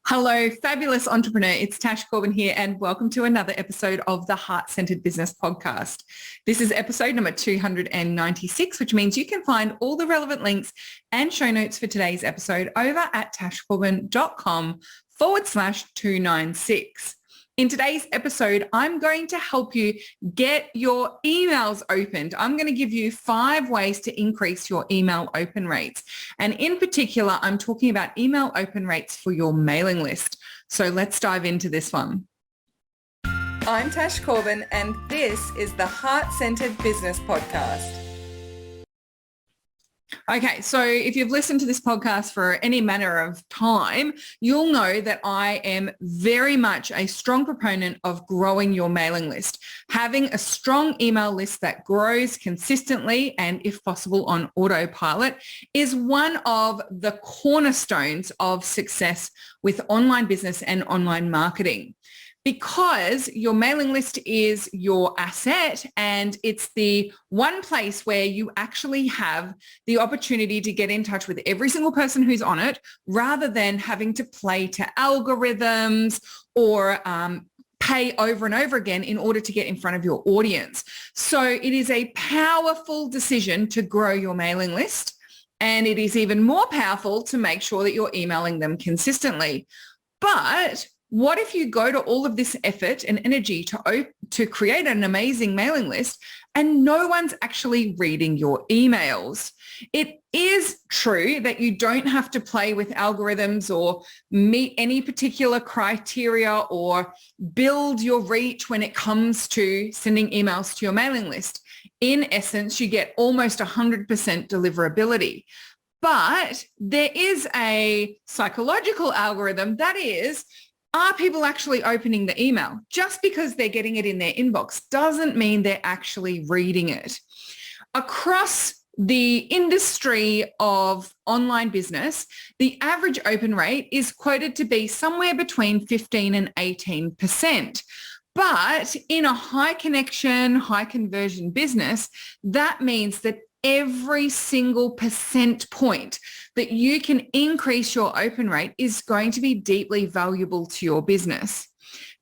Hello, fabulous entrepreneur. It's Tash Corbin here and welcome to another episode of the Heart-Centered Business Podcast. This is episode number 296, which means you can find all the relevant links and show notes for today's episode over at tashcorbin.com/296. In today's episode, I'm going to help you get your emails opened. I'm going to give you 5 ways to increase your email open rates. And in particular, I'm talking about email open rates for your mailing list. So let's dive into this one. I'm Tash Corbin, and this is the Heart-Centered Business Podcast. Okay, so if you've listened to this podcast for any manner of time, you'll know that I am very much a strong proponent of growing your mailing list. Having a strong email list that grows consistently and, if possible, on autopilot is one of the cornerstones of success with online business and online marketing. Because your mailing list is your asset and it's the one place where you actually have the opportunity to get in touch with every single person who's on it rather than having to play to algorithms or pay over and over again in order to get in front of your audience. So it is a powerful decision to grow your mailing list, and it is even more powerful to make sure that you're emailing them consistently. But what if you go to all of this effort and energy to create an amazing mailing list and no one's actually reading your emails? It is true that you don't have to play with algorithms or meet any particular criteria or build your reach when it comes to sending emails to your mailing list. In essence, you get almost 100% deliverability. But there is a psychological algorithm that is, are people actually opening the email? Just because they're getting it in their inbox doesn't mean they're actually reading it. Across the industry of online business, the average open rate is quoted to be somewhere between 15 and 18%. But in a high connection, high conversion business, that means that every single percent point that you can increase your open rate is going to be deeply valuable to your business.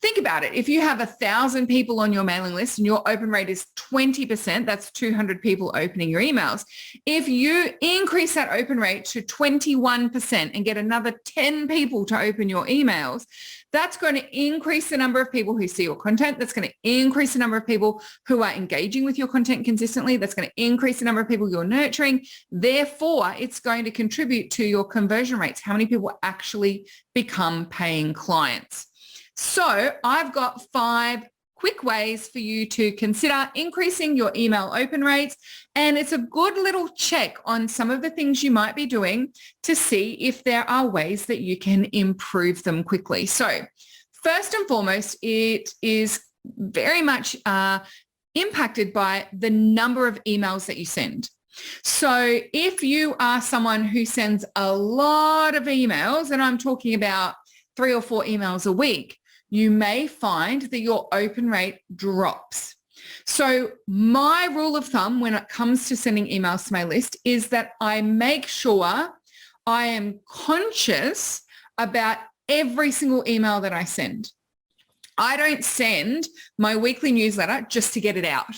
Think about it. If you have 1,000 people on your mailing list and your open rate is 20%, that's 200 people opening your emails. If you increase that open rate to 21% and get another 10 people to open your emails, that's going to increase the number of people who see your content. That's going to increase the number of people who are engaging with your content consistently. That's going to increase the number of people you're nurturing. Therefore, it's going to contribute to your conversion rates, how many people actually become paying clients. So I've got 5 quick ways for you to consider increasing your email open rates. And it's a good little check on some of the things you might be doing to see if there are ways that you can improve them quickly. So first and foremost, it is very much impacted by the number of emails that you send. So if you are someone who sends a lot of emails, and I'm talking about 3 or 4 emails a week, you may find that your open rate drops. So my rule of thumb when it comes to sending emails to my list is that I make sure I am conscious about every single email that I send. I don't send my weekly newsletter just to get it out.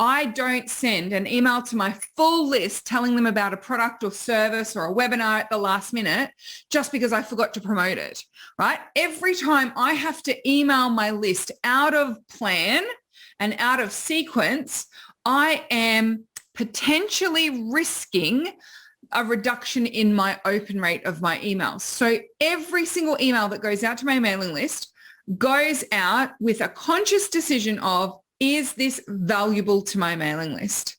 I don't send an email to my full list telling them about a product or service or a webinar at the last minute just because I forgot to promote it, right? Every time I have to email my list out of plan and out of sequence, I am potentially risking a reduction in my open rate of my emails. So every single email that goes out to my mailing list goes out with a conscious decision of, is this valuable to my mailing list?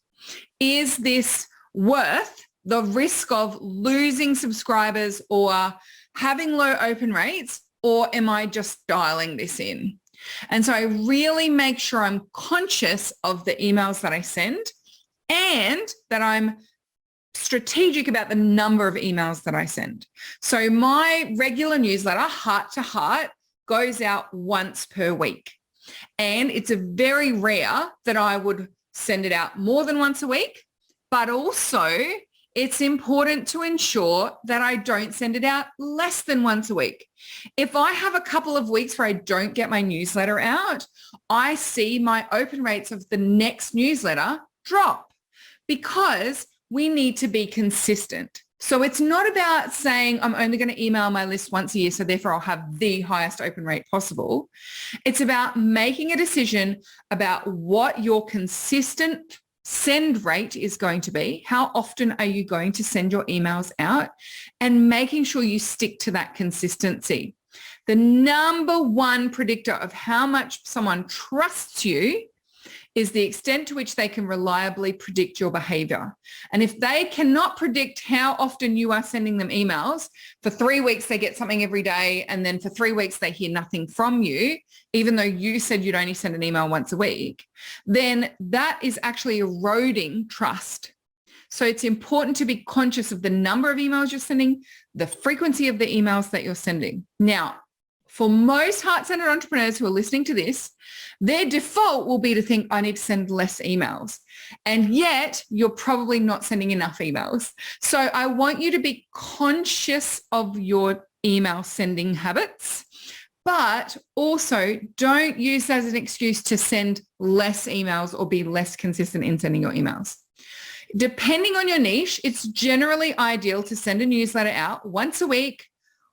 Is this worth the risk of losing subscribers or having low open rates, or am I just dialing this in? And so I really make sure I'm conscious of the emails that I send and that I'm strategic about the number of emails that I send. So my regular newsletter, Heart to Heart, goes out once per week. And it's a very rare that I would send it out more than once a week, but also it's important to ensure that I don't send it out less than once a week. If I have a couple of weeks where I don't get my newsletter out, I see my open rates of the next newsletter drop because we need to be consistent. So it's not about saying I'm only going to email my list once a year, so therefore I'll have the highest open rate possible. It's about making a decision about what your consistent send rate is going to be. How often are you going to send your emails out? And making sure you stick to that consistency. The number one predictor of how much someone trusts you is the extent to which they can reliably predict your behavior. And if they cannot predict how often you are sending them emails, for 3 weeks they get something every day, and then for 3 weeks they hear nothing from you, even though you said you'd only send an email once a week, then that is actually eroding trust. So it's important to be conscious of the number of emails you're sending, the frequency of the emails that you're sending. Now, for most heart-centered entrepreneurs who are listening to this, their default will be to think, I need to send less emails. And yet you're probably not sending enough emails. So I want you to be conscious of your email sending habits, but also don't use that as an excuse to send less emails or be less consistent in sending your emails. Depending on your niche, it's generally ideal to send a newsletter out once a week,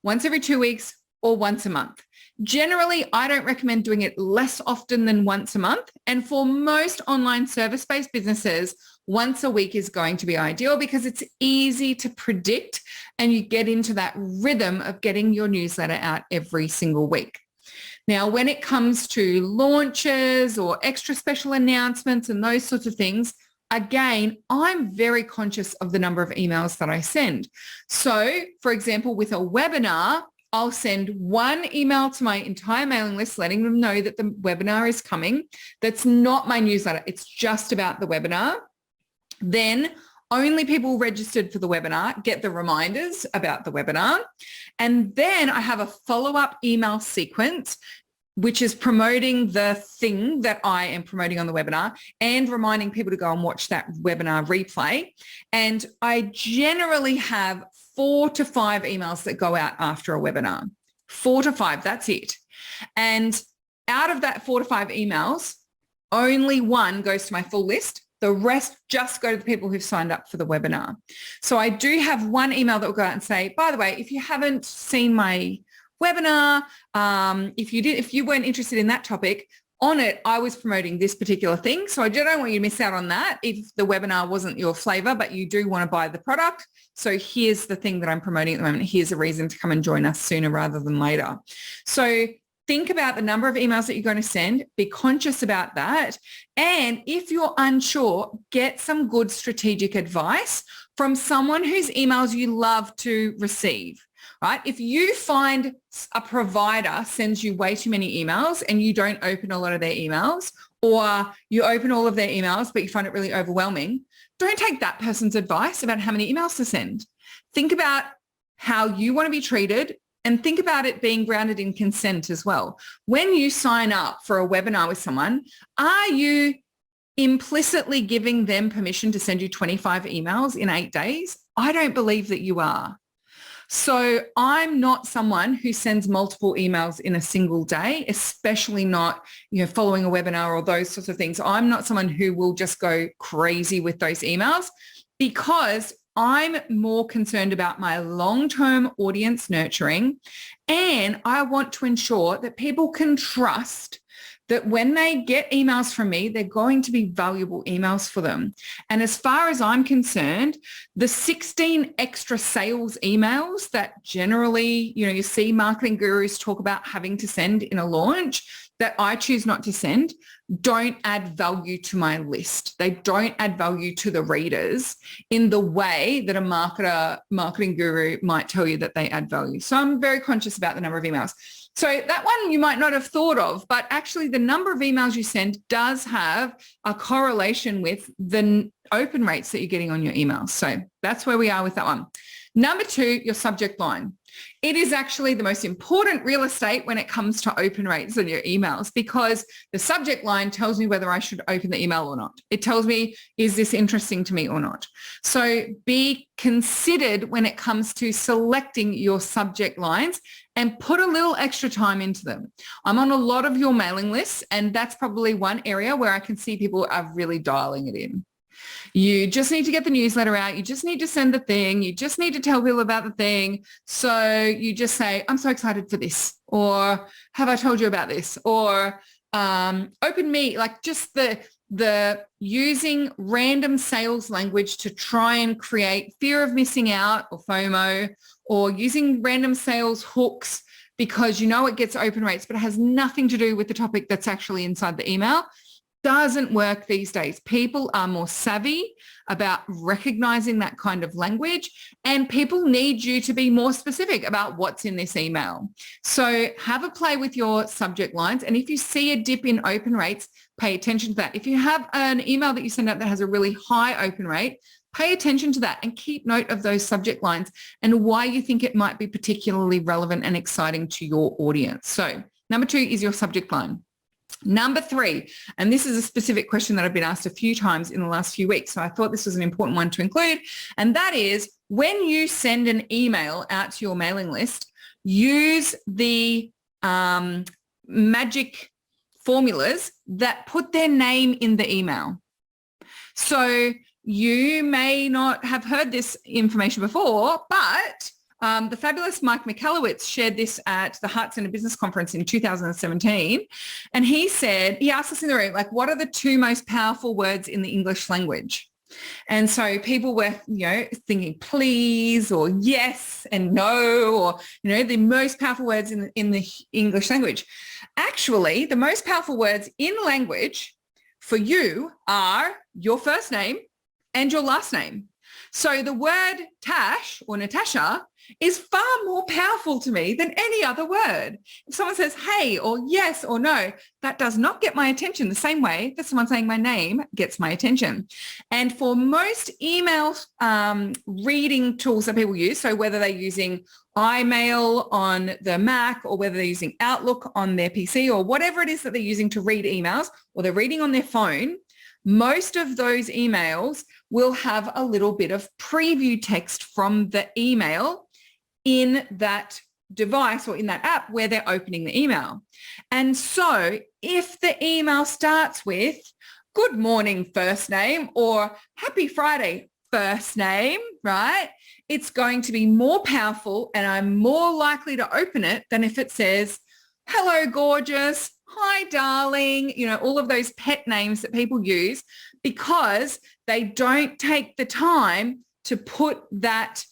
once every 2 weeks, or once a month. Generally, I don't recommend doing it less often than once a month. And for most online service-based businesses, once a week is going to be ideal because it's easy to predict and you get into that rhythm of getting your newsletter out every single week. Now, when it comes to launches or extra special announcements and those sorts of things, again, I'm very conscious of the number of emails that I send. So, for example, with a webinar, I'll send one email to my entire mailing list, letting them know that the webinar is coming. That's not my newsletter. It's just about the webinar. Then only people registered for the webinar get the reminders about the webinar. And then I have a follow-up email sequence, which is promoting the thing that I am promoting on the webinar and reminding people to go and watch that webinar replay. And I generally have 4 to 5 emails that go out after a webinar. 4 to 5, that's it. And out of that 4 to 5 emails, only one goes to my full list. The rest just go to the people who've signed up for the webinar. So I do have one email that will go out and say, by the way, if you haven't seen my webinar, if you weren't interested in that topic, on it, I was promoting this particular thing. So I don't want you to miss out on that if the webinar wasn't your flavor, but you do want to buy the product. So here's the thing that I'm promoting at the moment. Here's a reason to come and join us sooner rather than later. So think about the number of emails that you're going to send. Be conscious about that. And if you're unsure, get some good strategic advice from someone whose emails you love to receive. Right? If you find a provider sends you way too many emails and you don't open a lot of their emails, or you open all of their emails, but you find it really overwhelming, don't take that person's advice about how many emails to send. Think about how you want to be treated and think about it being grounded in consent as well. When you sign up for a webinar with someone, are you implicitly giving them permission to send you 25 emails in 8 days? I don't believe that you are. So I'm not someone who sends multiple emails in a single day, especially not, following a webinar or those sorts of things. I'm not someone who will just go crazy with those emails because I'm more concerned about my long-term audience nurturing, and I want to ensure that people can trust that when they get emails from me, they're going to be valuable emails for them. And as far as I'm concerned, the 16 extra sales emails that generally, you see marketing gurus talk about having to send in a launch that I choose not to send don't add value to my list. They don't add value to the readers in the way that a marketing guru might tell you that they add value. So I'm very conscious about the number of emails. So that one you might not have thought of, but actually the number of emails you send does have a correlation with the open rates that you're getting on your emails. So that's where we are with that one. Number 2, your subject line. It is actually the most important real estate when it comes to open rates on your emails, because the subject line tells me whether I should open the email or not. It tells me, is this interesting to me or not? So be considered when it comes to selecting your subject lines and put a little extra time into them. I'm on a lot of your mailing lists, and that's probably one area where I can see people are really dialing it in. You just need to get the newsletter out. You just need to send the thing. You just need to tell people about the thing. So you just say, I'm so excited for this, or have I told you about this, or open me, like just the using random sales language to try and create fear of missing out or FOMO, or using random sales hooks because you know it gets open rates, but it has nothing to do with the topic that's actually inside the email. Doesn't work these days. People are more savvy about recognizing that kind of language, and people need you to be more specific about what's in this email. So have a play with your subject lines. And if you see a dip in open rates, pay attention to that. If you have an email that you send out that has a really high open rate, pay attention to that and keep note of those subject lines and why you think it might be particularly relevant and exciting to your audience. So number 2 is your subject line. Number 3, and this is a specific question that I've been asked a few times in the last few weeks, so I thought this was an important one to include, and that is when you send an email out to your mailing list, use the magic formulas that put their name in the email. So you may not have heard this information before, but the fabulous Mike Michalowicz shared this at the Heart Center Business Conference in 2017. And he asked us in the room, like, what are the 2 most powerful words in the English language? And so people were, thinking please or yes and no, or, the most powerful words in the English language. Actually, the most powerful words in language for you are your first name and your last name. So the word Tash or Natasha is far more powerful to me than any other word. If someone says hey or yes or no, that does not get my attention the same way that someone saying my name gets my attention. And for most email reading tools that people use, so whether they're using iMail on the Mac or whether they're using Outlook on their PC or whatever it is that they're using to read emails, or they're reading on their phone, most of those emails will have a little bit of preview text from the email in that device or in that app where they're opening the email. And so if the email starts with good morning first name or happy Friday first name, right? It's going to be more powerful and I'm more likely to open it than if it says, hello, gorgeous, hi, darling, all of those pet names that people use, because they don't take the time to put that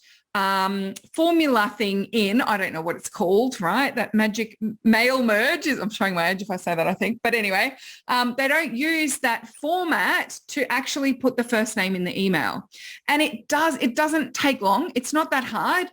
formula thing in. I don't know what it's called, right? That magic mail merge is, I'm showing my age if I say that, I think. But anyway, they don't use that format to actually put the first name in the email. And it doesn't take long. It's not that hard.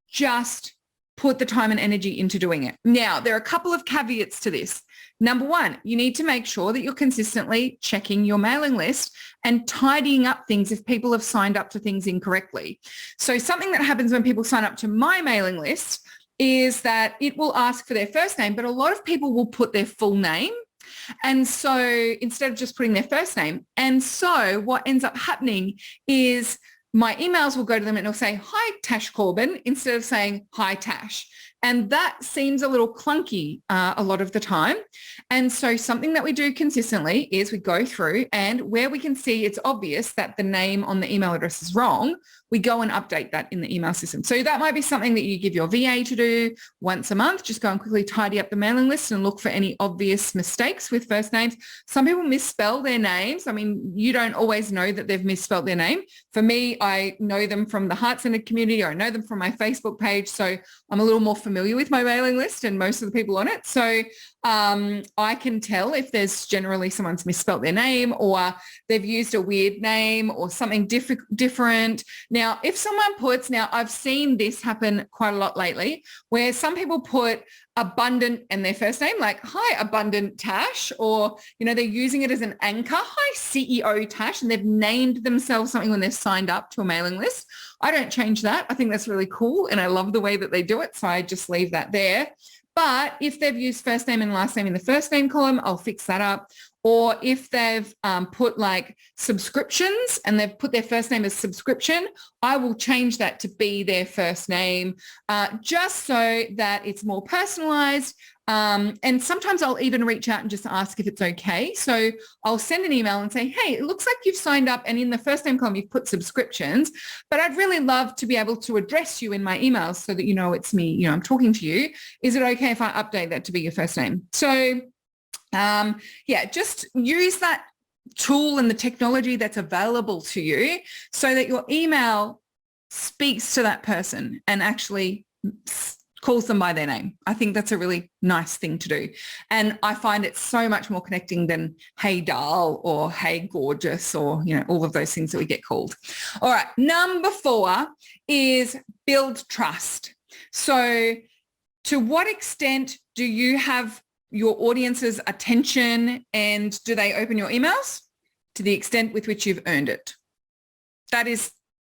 Just put the time and energy into doing it. Now, there are a couple of caveats to this. Number 1, you need to make sure that you're consistently checking your mailing list and tidying up things if people have signed up to things incorrectly. So something that happens when people sign up to my mailing list is that it will ask for their first name, but a lot of people will put their full name. And so instead of just putting their first name. And so what ends up happening is my emails will go to them and it'll say, hi, Tash Corbin, instead of saying, hi, Tash. And that seems a little clunky a lot of the time. And so something that we do consistently is we go through, and where we can see it's obvious that the name on the email address is wrong, we go and update that in the email system. So that might be something that you give your VA to do once a month. Just go and quickly tidy up the mailing list and look for any obvious mistakes with first names. Some people misspell their names. I mean, you don't always know that they've misspelled their name. For me, I know them from the Heart Centered community, or I know them from my Facebook page. So I'm a little more familiar with my mailing list and most of the people on it. So I can tell if there's generally someone's misspelt their name or they've used a weird name or something different. Now, if someone puts, now I've seen this happen quite a lot lately, where some people put abundant and their first name, like, hi, abundant Tash, or, they're using it as an anchor. Hi, CEO Tash, and they've named themselves something when they've signed up to a mailing list. I don't change that. I think that's really cool. And I love the way that they do it. So I just leave that there. But if they've used first name and last name in the first name column, I'll fix that up. Or if they've put like subscriptions and they've put their first name as subscription, I will change that to be their first name, just so that it's more personalized. And sometimes I'll even reach out and just ask if it's okay. So I'll send an email and say, hey, it looks like you've signed up and in the first name column, you've put subscriptions, but I'd really love to be able to address you in my emails so that it's me, I'm talking to you. Is it okay if I update that to be your first name? So just use that tool and the technology that's available to you so that your email speaks to that person and actually calls them by their name. I think that's a really nice thing to do. And I find it so much more connecting than hey doll or hey gorgeous or, all of those things that we get called. All right. Number 4 is build trust. So to what extent do you have your audience's attention and do they open your emails? To the extent with which you've earned it. That is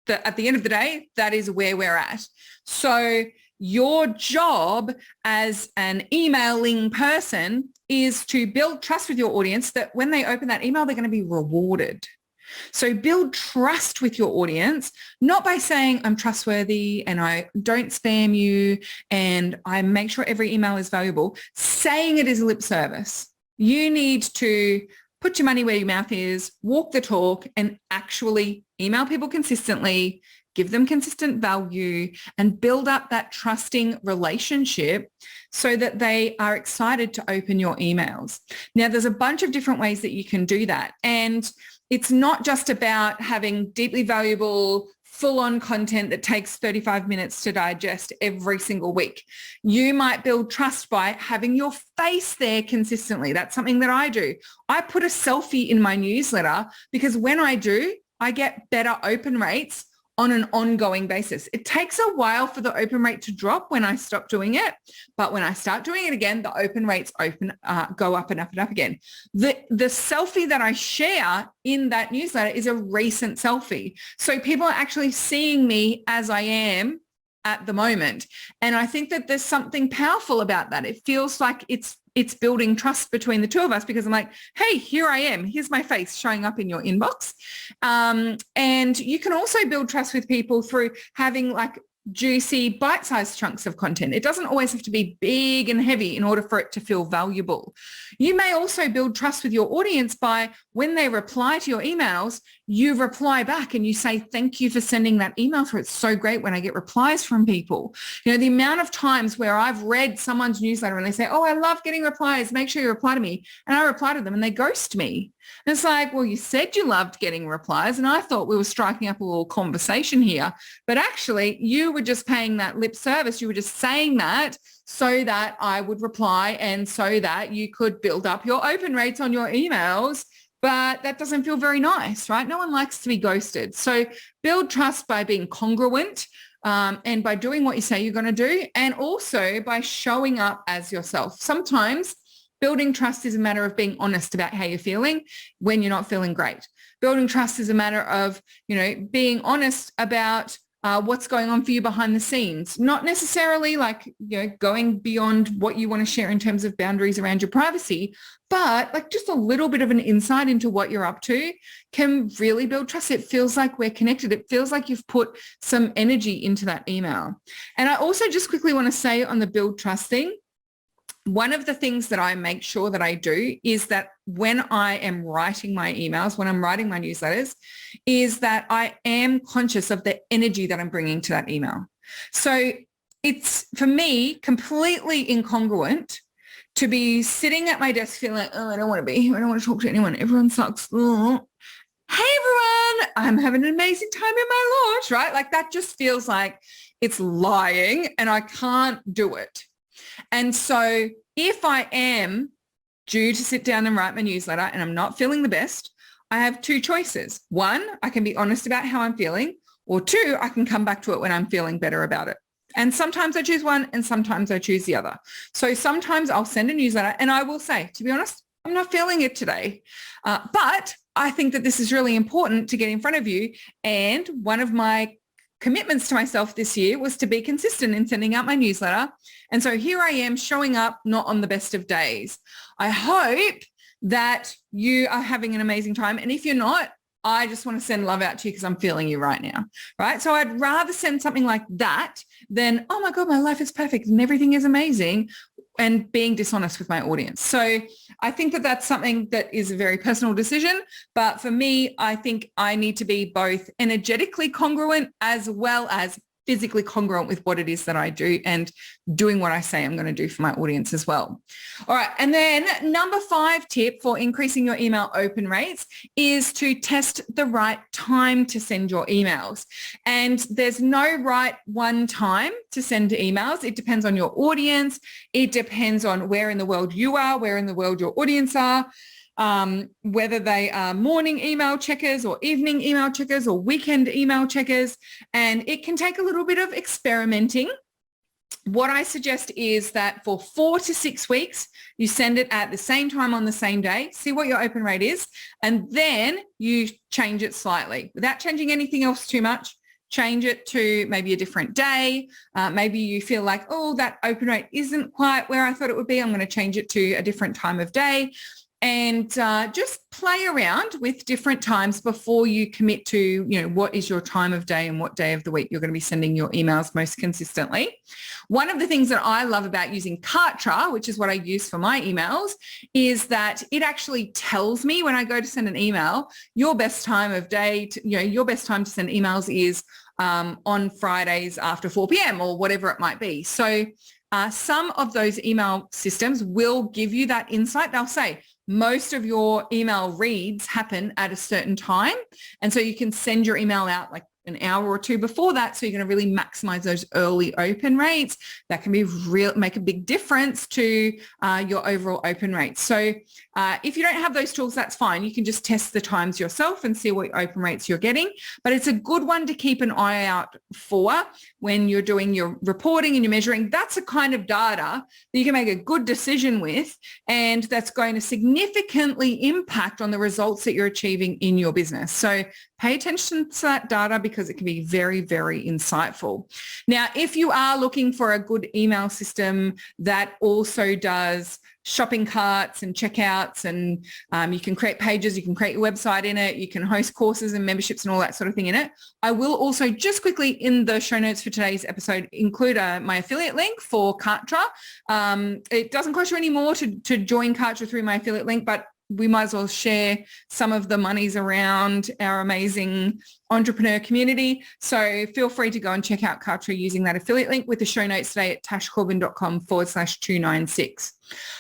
at the end of the day, that is where we're at. So your job as an emailing person is to build trust with your audience that when they open that email, they're going to be rewarded. So build trust with your audience, not by saying I'm trustworthy and I don't spam you and I make sure every email is valuable. Saying it is lip service. You need to put your money where your mouth is, walk the talk, and actually email people consistently, give them consistent value, and build up that trusting relationship so that they are excited to open your emails. Now, there's a bunch of different ways that you can do that. And it's not just about having deeply valuable, full-on content that takes 35 minutes to digest every single week. You might build trust by having your face there consistently. That's something that I do. I put a selfie in my newsletter because when I do, I get better open rates on an ongoing basis. It takes a while for the open rate to drop when I stop doing it, but when I start doing it again, the open rates go up and up and up again. The selfie that I share in that newsletter is a recent selfie. So people are actually seeing me as I am at the moment. And I think that there's something powerful about that. It feels like it's building trust between the two of us because I'm like, hey, here I am. Here's my face showing up in your inbox. And you can also build trust with people through having like juicy bite-sized chunks of content. It doesn't always have to be big and heavy in order for it to feel valuable. You may also build trust with your audience by when they reply to your emails, you reply back and you say, thank you for sending that email through. It's so great when I get replies from people. The amount of times where I've read someone's newsletter and they say, oh, I love getting replies. Make sure you reply to me. And I reply to them and they ghost me. And it's like, well, you said you loved getting replies and I thought we were striking up a little conversation here, but actually you were just paying that lip service. You were just saying that so that I would reply and so that you could build up your open rates on your emails. But that doesn't feel very nice, right? No one likes to be ghosted. So build trust by being congruent and by doing what you say you're going to do, and also by showing up as yourself. Sometimes building trust is a matter of being honest about how you're feeling when you're not feeling great. Building trust is a matter of, being honest about what's going on for you behind the scenes, not necessarily like, going beyond what you want to share in terms of boundaries around your privacy, but like just a little bit of an insight into what you're up to can really build trust. It feels like we're connected. It feels like you've put some energy into that email. And I also just quickly want to say on the build trust thing, one of the things that I make sure that I do is that when I am writing my emails, when I'm writing my newsletters, is that I am conscious of the energy that I'm bringing to that email. So it's, for me, completely incongruent to be sitting at my desk feeling like, oh, I don't want to be here. I don't want to talk to anyone. Everyone sucks. Oh. Hey, everyone, I'm having an amazing time in my launch, right? Like that just feels like it's lying and I can't do it. And so if I am due to sit down and write my newsletter and I'm not feeling the best, I have two choices. One, I can be honest about how I'm feeling, or 2, I can come back to it when I'm feeling better about it. And sometimes I choose one and sometimes I choose the other. So sometimes I'll send a newsletter and I will say, to be honest, I'm not feeling it today. But I think that this is really important to get in front of you. And one of my commitments to myself this year was to be consistent in sending out my newsletter. And so here I am showing up not on the best of days. I hope that you are having an amazing time. And if you're not, I just want to send love out to you because I'm feeling you right now, right? So I'd rather send something like that than, oh my God, my life is perfect and everything is amazing, and being dishonest with my audience. So I think that that's something that is a very personal decision. But for me, I think I need to be both energetically congruent as well as physically congruent with what it is that I do and doing what I say I'm going to do for my audience as well. All right. And then number 5 tip for increasing your email open rates is to test the right time to send your emails. And there's no right one time to send emails. It depends on your audience. It depends on where in the world you are, where in the world your audience are. Whether they are morning email checkers or evening email checkers or weekend email checkers. And it can take a little bit of experimenting. What I suggest is that for 4 to 6 weeks, you send it at the same time on the same day, see what your open rate is, and then you change it slightly without changing anything else too much. Change it to maybe a different day. Maybe you feel like, oh, that open rate isn't quite where I thought it would be. I'm going to change it to a different time of day. And just play around with different times before you commit to, what is your time of day and what day of the week you're going to be sending your emails most consistently. One of the things that I love about using Kartra, which is what I use for my emails, is that it actually tells me when I go to send an email, your best time of day, your best time to send emails is on Fridays after 4 p.m. or whatever it might be. So some of those email systems will give you that insight. They'll say, most of your email reads happen at a certain time. And so you can send your email out like an hour or 2 before that. So you're going to really maximize those early open rates. That can make a big difference to your overall open rates. So if you don't have those tools, that's fine. You can just test the times yourself and see what open rates you're getting. But it's a good one to keep an eye out for when you're doing your reporting and you're measuring. That's a kind of data that you can make a good decision with, and that's going to significantly impact on the results that you're achieving in your business. So pay attention to that data because it can be very, very insightful. Now, if you are looking for a good email system that also does shopping carts and checkouts, and you can create pages, you can create your website in it, you can host courses and memberships and all that sort of thing in it, I will also just quickly in the show notes for today's episode include my affiliate link for Kartra. It doesn't cost you any more to join Kartra through my affiliate link, but we might as well share some of the monies around our amazing entrepreneur community. So feel free to go and check out Kartra using that affiliate link with the show notes today at tashcorbin.com/296.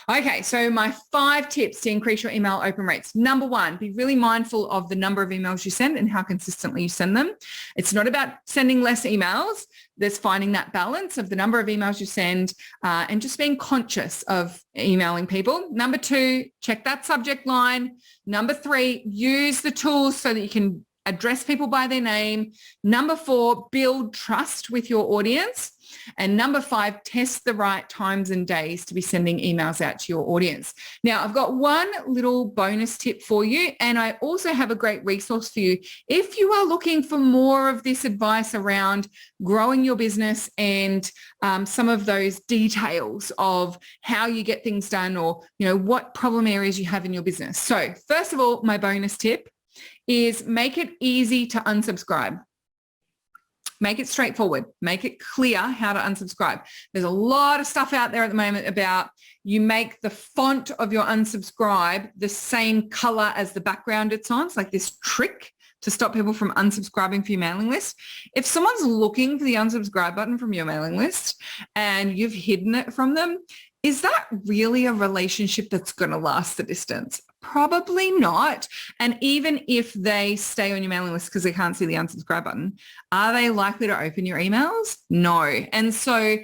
Okay, so my 5 tips to increase your email open rates. Number 1, be really mindful of the number of emails you send and how consistently you send them. It's not about sending less emails. There's finding that balance of the number of emails you send and just being conscious of emailing people. Number 2, check that subject line. Number 3, use the tools so that you can address people by their name. Number 4, build trust with your audience. And number 5, test the right times and days to be sending emails out to your audience. Now, I've got one little bonus tip for you, and I also have a great resource for you. If you are looking for more of this advice around growing your business and some of those details of how you get things done, or, what problem areas you have in your business. So first of all, my bonus tip is make it easy to unsubscribe. Make it straightforward. Make it clear how to unsubscribe. There's a lot of stuff out there at the moment about you make the font of your unsubscribe the same color as the background it's on. It's like this trick to stop people from unsubscribing for your mailing list. If someone's looking for the unsubscribe button from your mailing list and you've hidden it from them, is that really a relationship that's going to last the distance? Probably not. And even if they stay on your mailing list because they can't see the unsubscribe button, are they likely to open your emails? No. And so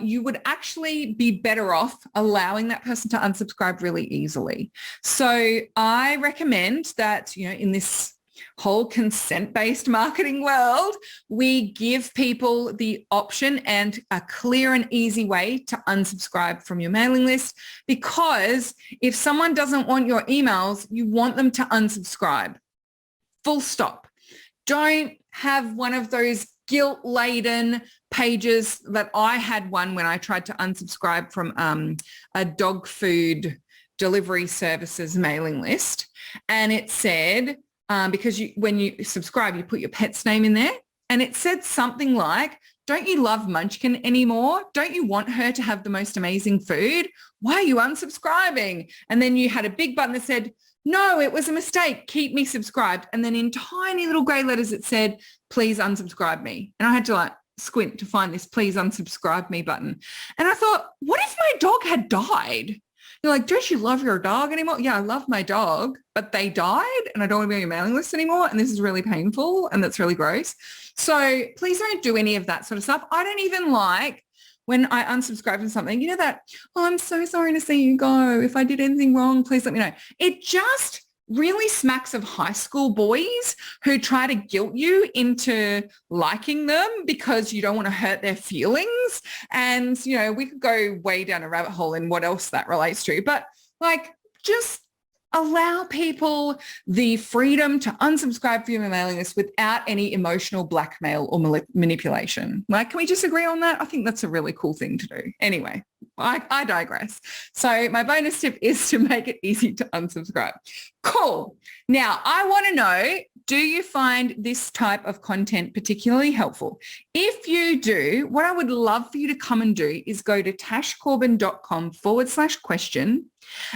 you would actually be better off allowing that person to unsubscribe really easily. So I recommend that, in this whole consent-based marketing world, we give people the option and a clear and easy way to unsubscribe from your mailing list, because if someone doesn't want your emails, you want them to unsubscribe. Full stop. Don't have one of those guilt-laden pages that I had one when I tried to unsubscribe from a dog food delivery services mailing list. And it said, because when you subscribe, you put your pet's name in there. And it said something like, don't you love Munchkin anymore? Don't you want her to have the most amazing food? Why are you unsubscribing? And then you had a big button that said, no, it was a mistake. Keep me subscribed. And then in tiny little gray letters, it said, please unsubscribe me. And I had to like squint to find this please unsubscribe me button. And I thought, what if my dog had died? You're like, don't you love your dog anymore? Yeah, I love my dog, but they died and I don't want to be on your mailing list anymore. And this is really painful and that's really gross. So please don't do any of that sort of stuff. I don't even like when I unsubscribe from something, you know that, oh, I'm so sorry to see you go. If I did anything wrong, please let me know. It just really smacks of high school boys who try to guilt you into liking them because you don't want to hurt their feelings. And, you know, we could go way down a rabbit hole in what else that relates to, but like just allow people the freedom to unsubscribe from your mailing list without any emotional blackmail or manipulation. Like, can we just agree on that? I think that's a really cool thing to do. Anyway, I digress. So my bonus tip is to make it easy to unsubscribe. Cool. Now, I want to know, do you find this type of content particularly helpful? If you do, what I would love for you to come and do is go to tashcorbin.com/question.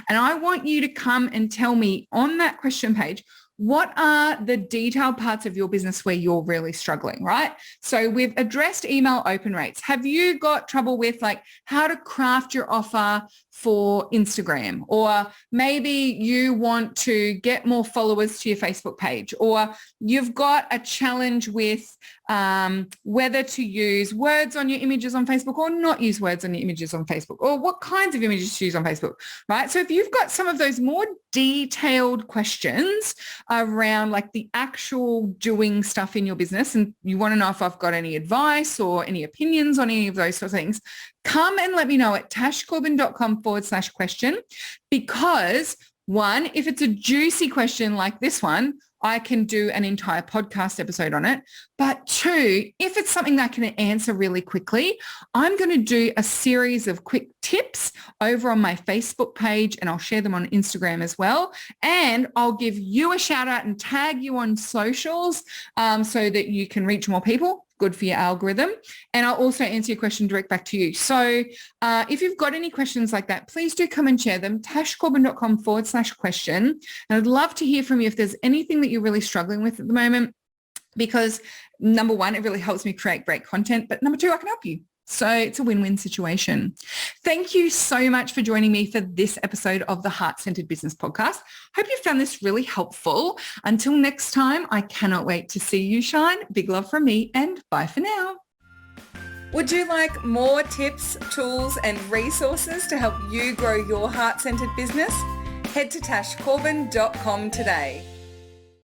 And I want you to come and tell me on that question page, what are the detailed parts of your business where you're really struggling, right? So we've addressed email open rates. Have you got trouble with like how to craft your offer for Instagram? Or maybe you want to get more followers to your Facebook page, or you've got a challenge with whether to use words on your images on Facebook or not use words on your images on Facebook, or what kinds of images to use on Facebook, right? So if you've got some of those more detailed questions around like the actual doing stuff in your business, and you want to know if I've got any advice or any opinions on any of those sort of things, come and let me know at tashcorbin.com/question, because one, if it's a juicy question like this one, I can do an entire podcast episode on it. But two, if it's something that I can answer really quickly, I'm going to do a series of quick tips over on my Facebook page, and I'll share them on Instagram as well. And I'll give you a shout out and tag you on socials so that you can reach more people. Good for your algorithm. And I'll also answer your question direct back to you. So if you've got any questions like that, please do come and share them. tashcorbin.com/question. And I'd love to hear from you if there's anything that you're really struggling with at the moment, because number one, it really helps me create great content. But number two, I can help you. So it's a win-win situation. Thank you so much for joining me for this episode of the Heart-Centered Business Podcast. Hope you found this really helpful. Until next time, I cannot wait to see you shine. Big love from me and bye for now. Would you like more tips, tools and resources to help you grow your heart-centered business? Head to tashcorbin.com today.